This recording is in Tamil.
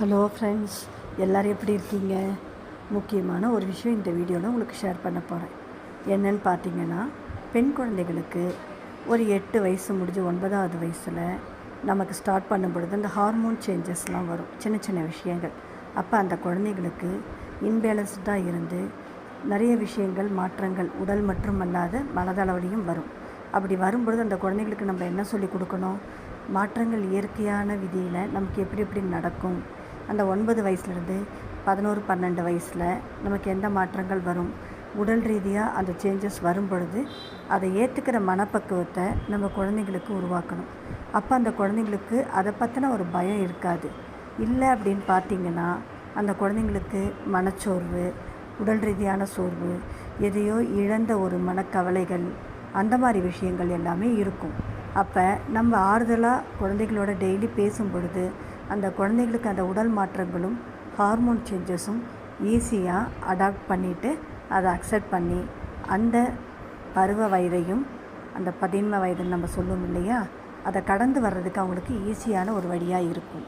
ஹலோ ஃப்ரெண்ட்ஸ், எல்லோரும் எப்படி இருக்கீங்க? முக்கியமான ஒரு விஷயம் இந்த வீடியோவில் உங்களுக்கு ஷேர் பண்ண போகிறேன். என்னன்னு பார்த்தீங்கன்னா, பெண் குழந்தைகளுக்கு ஒரு 8 வயசு முடிஞ்சு 9வது வயசில் நமக்கு ஸ்டார்ட் பண்ணும் பொழுது அந்த ஹார்மோன் சேஞ்சஸ்லாம் வரும், சின்ன சின்ன விஷயங்கள். அப்போ அந்த குழந்தைகளுக்கு இன்பேலன்ஸ்டாக இருந்து நிறைய விஷயங்கள் மாற்றங்கள் உடல் மற்றும் அல்லாத மனதளவிலையும் வரும். அப்படி வரும்பொழுது அந்த குழந்தைங்களுக்கு நம்ம என்ன சொல்லி கொடுக்கணும்? மாற்றங்கள் இயற்கையான விதியில் நமக்கு எப்படி எப்படி நடக்கும், அந்த 9 வயசுலேருந்து 11 12 வயசில் நமக்கு எந்த மாற்றங்கள் வரும், உடல் ரீதியாக அந்த சேஞ்சஸ் வரும் பொழுது அதை ஏற்றுக்கிற மனப்பக்குவத்தை நம்ம குழந்தைங்களுக்கு உருவாக்கணும். அப்போ அந்த குழந்தைங்களுக்கு அதை பற்றின ஒரு பயம் இருக்காது. இல்லை அப்படின்னு பார்த்திங்கன்னா அந்த குழந்தைங்களுக்கு மனச்சோர்வு, உடல் ரீதியான சோர்வு, எதையோ இழந்த ஒரு மனக்கவலைகள், அந்த மாதிரி விஷயங்கள் எல்லாமே இருக்கும். அப்போ நம்ம ஆறுதலாக குழந்தைகளோட டெய்லி பேசும் பொழுது அந்த குழந்தைங்களுக்கு அந்த உடல் மாற்றங்களும் ஹார்மோன் சேஞ்சஸும் ஈஸியாக அடாப்ட் பண்ணிவிட்டு அதை அக்செப்ட் பண்ணி அந்த பருவ வயதையும் அந்த 13 வயதுன்னு நம்ம சொல்லுவோம் இல்லையா, அதை கடந்து வர்றதுக்கு அவங்களுக்கு ஈஸியான ஒரு வழியாக இருக்கும்.